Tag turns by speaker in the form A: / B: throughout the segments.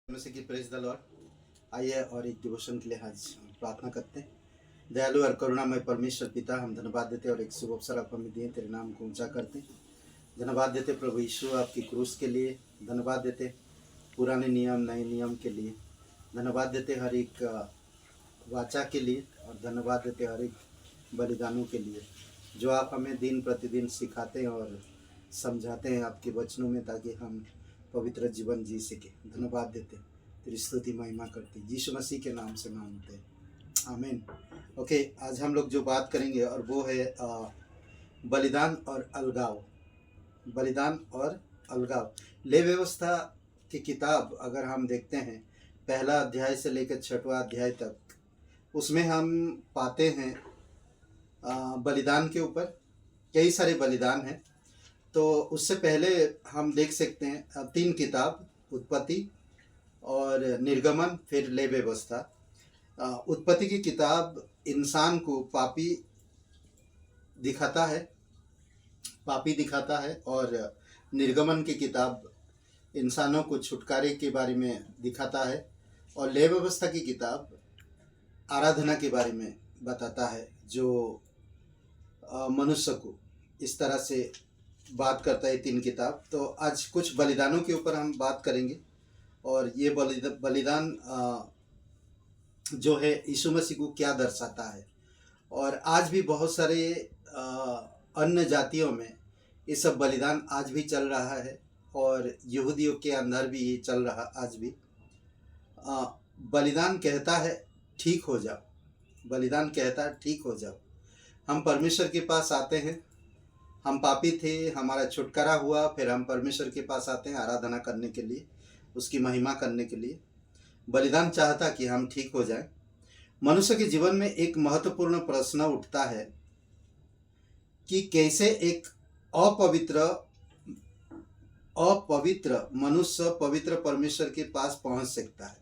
A: में से कि प्रेज द लॉर्ड। आइए और एक डिवोशन के लिए आज प्रार्थना करते हैं। दयालु और करुणामय परमेश्वर पिता, हम धन्यवाद देते और एक शुभ अवसर आप हमें दिए, तेरे नाम को ऊंचा करते। धन्यवाद देते प्रभु यीशु आपकी क्रूस के लिए, धन्यवाद देते पुराने नियम नए नियम के लिए, धन्यवाद देते हर एक वाचा के लिए, और धन्यवाद देते हर एक बलिदानों के लिए जो आप हमें दिन प्रतिदिन सिखाते हैं और समझाते हैं आपके वचनों में, ताकि हम पवित्र जीवन जी सके। धन्यवाद देते, तेरी स्तुति महिमा करते, यीशु मसीह के नाम से मांगते हैं, आमीन। ओके, आज हम लोग जो बात करेंगे और वो है बलिदान और अलगाव। बलिदान और अलगाव। ले व्यवस्था की किताब अगर हम देखते हैं, पहला अध्याय से लेकर 6वां अध्याय तक, उसमें हम पाते हैं बलिदान के ऊपर कई सारे बलिदान हैं। तो उससे पहले हम देख सकते हैं 3 किताब, उत्पत्ति और निर्गमन, फिर ले व्यवस्था। उत्पत्ति की किताब इंसान को पापी दिखाता है, और निर्गमन की किताब इंसानों को छुटकारे के बारे में दिखाता है, और ले व्यवस्था की किताब आराधना के बारे में बताता है, जो मनुष्य को इस तरह से बात करता है 3 किताब। तो आज कुछ बलिदानों के ऊपर हम बात करेंगे, और ये बलिदान जो है यीशु मसीह को क्या दर्शाता है। और आज भी बहुत सारे अन्य जातियों में ये सब बलिदान आज भी चल रहा है, और यहूदियों के अंदर भी ये चल रहा आज भी। बलिदान कहता है ठीक हो जाओ, बलिदान कहता है ठीक हो जाओ। हम परमेश्वर के पास आते हैं, हम पापी थे, हमारा छुटकारा हुआ, फिर हम परमेश्वर के पास आते हैं आराधना करने के लिए, उसकी महिमा करने के लिए। बलिदान चाहता कि हम ठीक हो जाएं। मनुष्य के जीवन में एक महत्वपूर्ण प्रश्न उठता है कि कैसे एक अपवित्र मनुष्य पवित्र परमेश्वर के पास पहुंच सकता है।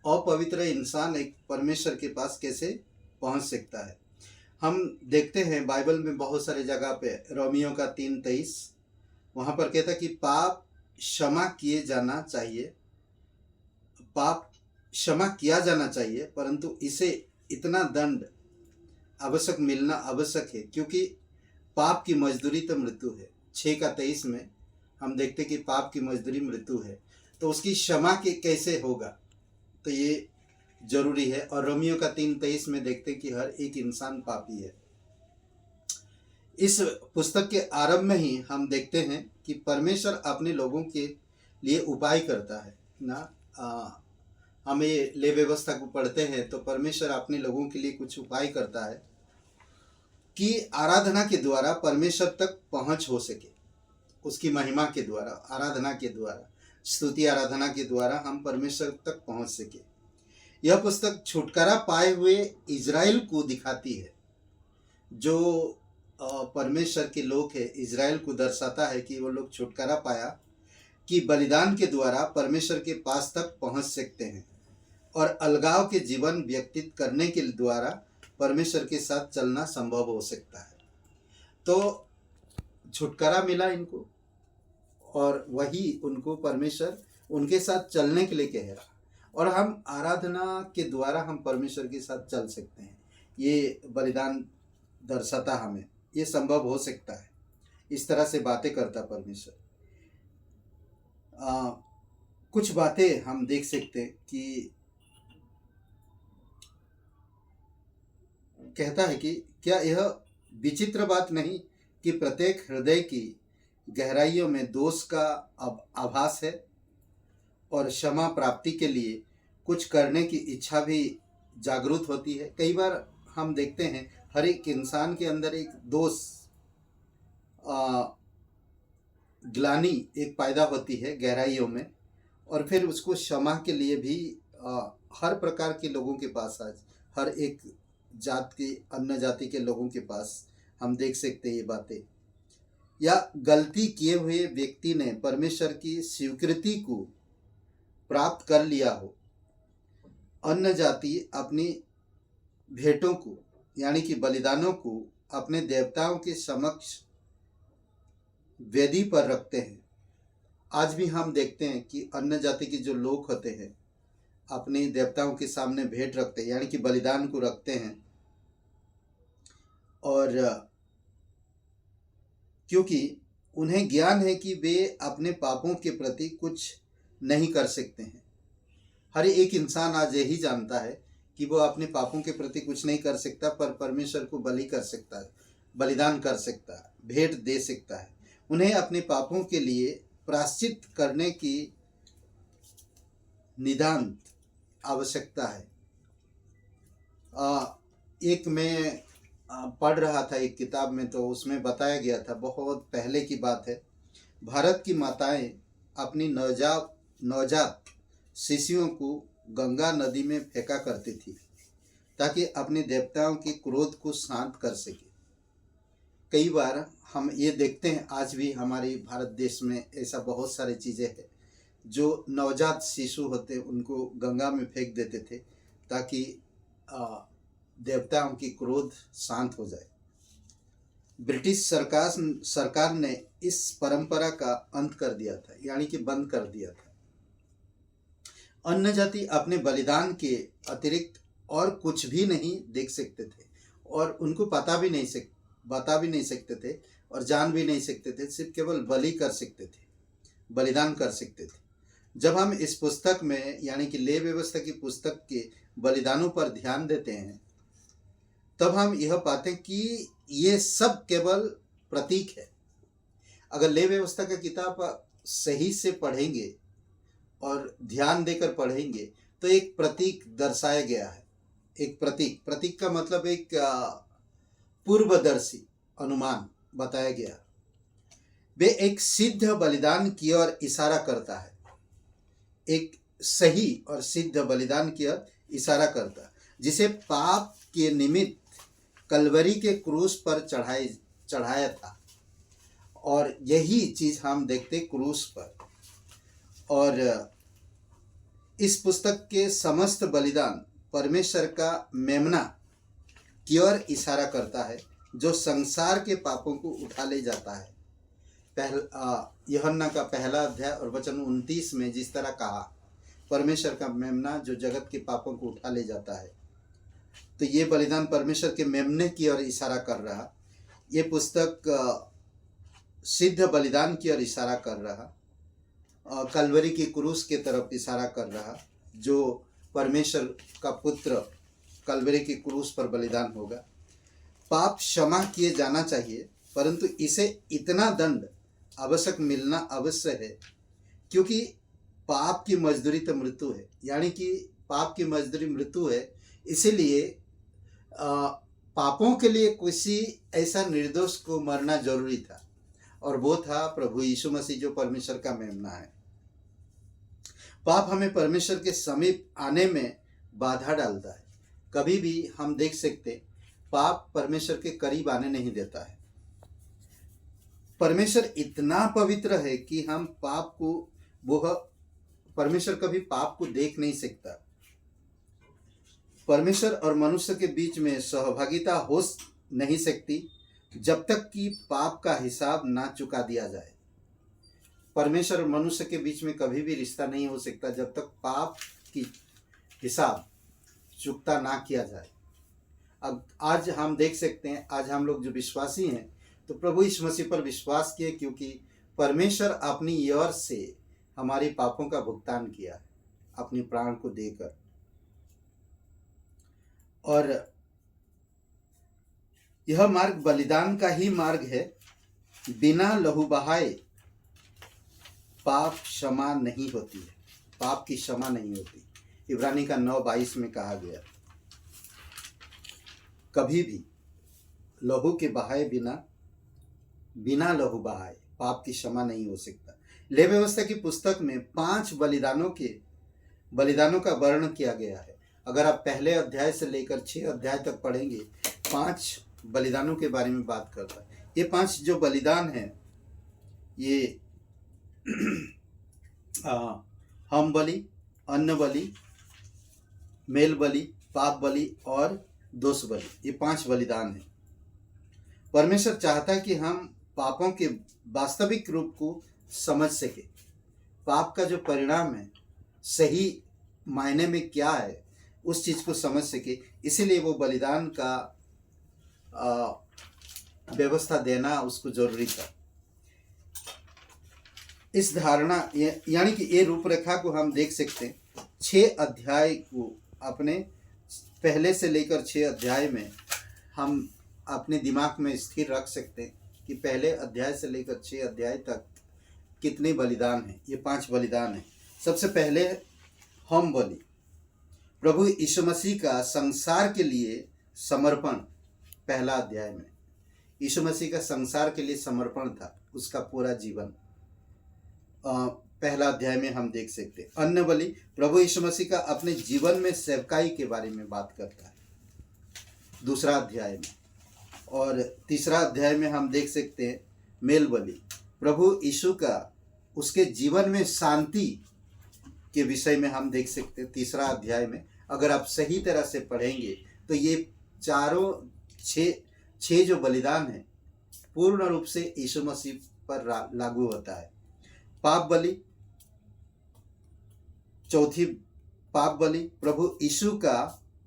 A: अपवित्र इंसान एक परमेश्वर के पास कैसे पहुंच सकता है। हम देखते हैं बाइबल में बहुत सारे जगह पे, रोमियो का 3:23 वहाँ पर कहता है कि पाप क्षमा किए जाना चाहिए, पाप क्षमा किया जाना चाहिए, परंतु इसे इतना दंड आवश्यक मिलना आवश्यक है, क्योंकि पाप की मजदूरी तो मृत्यु है। 6:23 में हम देखते कि पाप की मजदूरी मृत्यु है, तो उसकी क्षमा के कैसे होगा, तो ये जरूरी है। और रोमियो का 3:23 में देखते कि हर एक इंसान पापी है। इस पुस्तक के आरंभ में ही हम देखते हैं कि परमेश्वर अपने लोगों के लिए उपाय करता है ना। हम ये ले व्यवस्था को पढ़ते हैं तो परमेश्वर अपने लोगों के लिए कुछ उपाय करता है कि आराधना के द्वारा परमेश्वर तक पहुंच हो सके, उसकी महिमा के द्वारा, आराधना के द्वारा, स्तुति आराधना के द्वारा हम परमेश्वर तक पहुंच सके। यह पुस्तक छुटकारा पाए हुए इज़राइल को दिखाती है, जो परमेश्वर के लोग हैं, इज़राइल को दर्शाता है कि वो लोग छुटकारा पाया कि बलिदान के द्वारा परमेश्वर के पास तक पहुंच सकते हैं, और अलगाव के जीवन व्यतीत करने के द्वारा परमेश्वर के साथ चलना संभव हो सकता है। तो छुटकारा मिला इनको, और वही उनको परमेश्वर उनके साथ चलने के लिए कह रहा, और हम आराधना के द्वारा हम परमेश्वर के साथ चल सकते हैं। ये बलिदान दर्शाता हमें ये संभव हो सकता है, इस तरह से बातें करता परमेश्वर। कुछ बातें हम देख सकते हैं कि कहता है कि क्या यह विचित्र बात नहीं कि प्रत्येक हृदय की गहराइयों में दोष का आभास है, और क्षमा प्राप्ति के लिए कुछ करने की इच्छा भी जागरूक होती है। कई बार हम देखते हैं हर एक इंसान के अंदर एक दोष, ग्लानि एक पैदा होती है गहराइयों में, और फिर उसको क्षमा के लिए भी हर प्रकार के लोगों के पास, आज हर एक जात के, अन्य जाति के लोगों के पास हम देख सकते हैं ये बातें। या गलती किए हुए व्यक्ति ने परमेश्वर की स्वीकृति को प्राप्त कर लिया हो, अन्य जाति अपनी भेंटों को यानी कि बलिदानों को अपने देवताओं के समक्ष वेदी पर रखते हैं, आज भी हम देखते हैं कि अन्य जाति के जो लोग होते हैं अपने देवताओं के सामने भेंट रखते हैं, यानी कि बलिदान को रखते हैं। और क्योंकि उन्हें ज्ञान है कि वे अपने पापों के प्रति कुछ नहीं कर सकते हैं। हर एक इंसान आज यही जानता है कि वो अपने पापों के प्रति कुछ नहीं कर सकता, पर परमेश्वर को बलि कर सकता है, बलिदान कर सकता है, भेंट दे सकता है। उन्हें अपने पापों के लिए प्रायश्चित करने की नितांत आवश्यकता है। एक मैं पढ़ रहा था एक किताब में, तो उसमें बताया गया था, बहुत पहले की बात है, भारत की माताएं अपनी नवजात शिशुओं को गंगा नदी में फेंका करती थी ताकि अपने देवताओं के क्रोध को शांत कर सके। कई बार हम ये देखते हैं, आज भी हमारे भारत देश में ऐसा बहुत सारी चीज़ें हैं, जो नवजात शिशु होते उनको गंगा में फेंक देते थे ताकि देवताओं की क्रोध शांत हो जाए। ब्रिटिश सरकार ने इस परंपरा का अंत कर दिया था, यानी कि बंद कर दिया था। अन्य जाति अपने बलिदान के अतिरिक्त और कुछ भी नहीं देख सकते थे, और उनको बता भी नहीं सकते थे और जान भी नहीं सकते थे, सिर्फ केवल बलि कर सकते थे, बलिदान कर सकते थे। जब हम इस पुस्तक में, यानी कि लेवी व्यवस्था की पुस्तक के बलिदानों पर ध्यान देते हैं, तब हम यह पाते हैं कि ये सब केवल प्रतीक है। अगर लेवी व्यवस्था का किताब सही से पढ़ेंगे और ध्यान देकर पढ़ेंगे तो एक प्रतीक दर्शाया गया है। एक प्रतीक का मतलब एक पूर्वदर्शी अनुमान बताया गया। वे एक सिद्ध बलिदान की ओर इशारा करता है, एक सही और सिद्ध बलिदान की ओर इशारा करता है, जिसे पाप के निमित्त कलवरी के क्रूस पर चढ़ाया था। और यही चीज हम देखते क्रूस पर। और इस पुस्तक के समस्त बलिदान परमेश्वर का मेमना की ओर इशारा करता है, जो संसार के पापों को उठा ले जाता है। यूहन्ना का पहला अध्याय और वचन 29 में जिस तरह कहा, परमेश्वर का मेमना जो जगत के पापों को उठा ले जाता है, तो ये बलिदान परमेश्वर के मेमने की ओर इशारा कर रहा। ये पुस्तक सिद्ध बलिदान की ओर इशारा कर रहा, कलवरी की क्रूस की तरफ इशारा कर रहा, जो परमेश्वर का पुत्र कलवरी की क्रूस पर बलिदान होगा। पाप क्षमा किए जाना चाहिए, परंतु इसे इतना दंड आवश्यक मिलना अवश्य है, क्योंकि पाप की मजदूरी तो मृत्यु है, यानी कि पाप की मजदूरी मृत्यु है। इसीलिए पापों के लिए किसी ऐसा निर्दोष को मरना जरूरी था, और वो था प्रभु यीशु मसीह, जो परमेश्वर का मेमना है। पाप हमें परमेश्वर के समीप आने में बाधा डालता है। कभी भी हम देख सकते, पाप परमेश्वर के करीब आने नहीं देता है। परमेश्वर इतना पवित्र है कि हम पाप को, परमेश्वर कभी पाप को देख नहीं सकता। परमेश्वर और मनुष्य के बीच में सहभागिता हो नहीं सकती जब तक कि पाप का हिसाब ना चुका दिया जाए। परमेश्वर और मनुष्य के बीच में कभी भी रिश्ता नहीं हो सकता जब तक पाप की हिसाब चुकता ना किया जाए। अब आज हम देख सकते हैं, आज हम लोग जो विश्वासी हैं, तो प्रभु यीशु मसीह पर विश्वास किए, क्योंकि परमेश्वर अपनी ओर से हमारे पापों का भुगतान किया है अपनी प्राण को देकर। और यह मार्ग बलिदान का ही मार्ग है। बिना लहू बहाए पाप क्षमा नहीं होती है, पाप की क्षमा नहीं होती। इब्रानी का 9:22 में कहा गया, कभी भी लहू के बहाए बिना लहू बहाए पाप की क्षमा नहीं हो सकता। लेवी व्यवस्था की पुस्तक में 5 बलिदानों का वर्णन किया गया है। अगर आप पहले अध्याय से लेकर 6 अध्याय तक पढ़ेंगे, 5 बलिदानों के बारे में बात करता है। ये 5 जो बलिदान हैं, ये हम बलि, अन्न बलि, मेल बलि, पाप बलि और दोष बलि, ये 5 बलिदान हैं। परमेश्वर चाहता है कि हम पापों के वास्तविक रूप को समझ सके, पाप का जो परिणाम है सही मायने में क्या है उस चीज को समझ सके, इसीलिए वो बलिदान का व्यवस्था देना उसको जरूरी था। इस धारणा यानी कि ये रूपरेखा को हम देख सकते हैं। 6 अध्याय को अपने पहले से लेकर 6 अध्याय में हम अपने दिमाग में स्थिर रख सकते हैं कि पहले अध्याय से लेकर 6 अध्याय तक कितने बलिदान हैं। ये 5 बलिदान हैं। सबसे पहले होम बलि, प्रभु यीशु मसीह का संसार के लिए समर्पण। पहला अध्याय में यीशु मसीह का संसार के लिए समर्पण था, उसका पूरा जीवन पहला अध्याय में हम देख सकते हैं। अन्न बलि, प्रभु यीशु मसीह का अपने जीवन में सेवकाई के बारे में बात करता है दूसरा अध्याय में। और तीसरा अध्याय में हम देख सकते हैं मेल बलि, प्रभु यीशु का उसके जीवन में शांति के विषय में हम देख सकते हैं तीसरा अध्याय में। अगर आप सही तरह से पढ़ेंगे तो ये चारों 6 जो बलिदान है पूर्ण रूप से यीशु मसीह पर लागू होता है। पाप बलि, चौथी पाप बलि, प्रभु यीशु का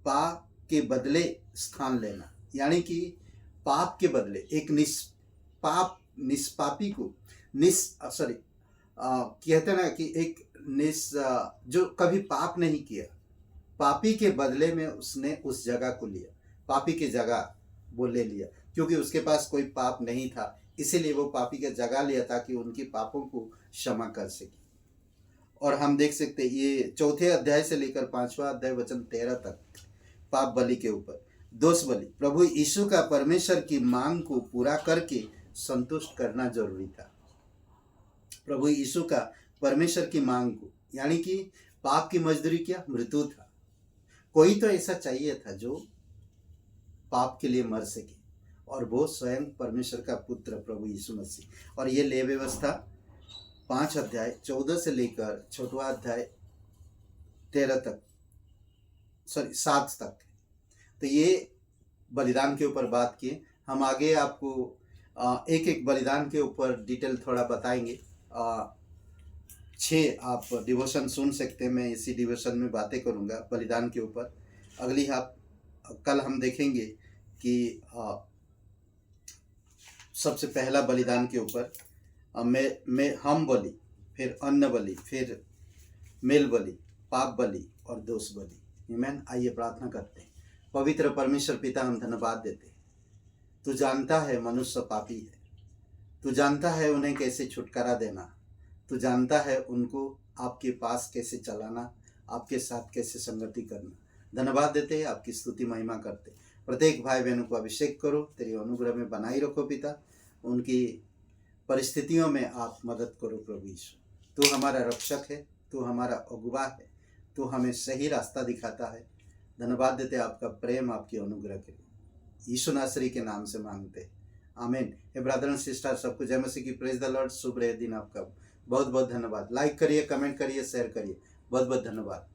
A: पाप के बदले स्थान लेना, यानी कि पाप के बदले एक निष्पापी को कहते ना कि एक जो कभी पाप नहीं किया, पापी के बदले में उसने उस जगह को लिया, पापी की जगह वो ले लिया, क्योंकि उसके पास कोई पाप नहीं था, इसीलिए वो पापी की जगह लिया ताकि उनके पापों को क्षमा कर सके। और हम देख सकते हैं ये चौथे अध्याय से लेकर 5वां अध्याय वचन 13 तक पाप बलि के ऊपर। दोष बलि, प्रभु यीशु का परमेश्वर की मांग को पूरा करके संतुष्ट करना जरूरी था। प्रभु यीशु का परमेश्वर की मांग को, यानी कि पाप की मजदूरी क्या, मृत्यु था। कोई तो ऐसा चाहिए था जो पाप के लिए मर सके, और वो स्वयं परमेश्वर का पुत्र प्रभु यीशु मसीह। और ये ले व्यवस्था 5 अध्याय 14 से लेकर 6वां अध्याय 7 तक। तो ये बलिदान के ऊपर बात किए। हम आगे आपको एक एक बलिदान के ऊपर डिटेल थोड़ा बताएंगे। 6 आप डिवोशन सुन सकते हैं, मैं इसी डिवोशन में बातें करूंगा बलिदान के ऊपर। अगली कल हम देखेंगे कि सबसे पहला बलिदान के ऊपर में हम बलि, फिर अन्न बलि, फिर मेल बलि, पाप बलि और दोष बलि। आमीन। आइए प्रार्थना करते हैं। पवित्र परमेश्वर पिता, हम धन्यवाद देते हैं। तू जानता है मनुष्य पापी है, तू जानता है उन्हें कैसे छुटकारा देना, तू जानता है उनको आपके पास कैसे चलाना, आपके साथ कैसे संगति करना। धन्यवाद देते हैं, आपकी स्तुति महिमा करते। प्रत्येक भाई बहनों को अभिषेक करो, तेरी अनुग्रह में बनाई रखो पिता। उनकी परिस्थितियों में आप मदद करो प्रभु यीशु। तू हमारा रक्षक है, तू हमारा अगुवा है, तू हमें सही रास्ता दिखाता है। धन्यवाद देते आपका प्रेम, आपकी अनुग्रह के लिए यीशु नासरी के नाम से मांगते, आमीन। हे ब्रदर एंड सिस्टर, सबको जय मसीह की। Praise the Lord. शुभ रहे दिन आपका। बहुत बहुत धन्यवाद। लाइक करिए, कमेंट करिए, शेयर करिए। बहुत बहुत धन्यवाद।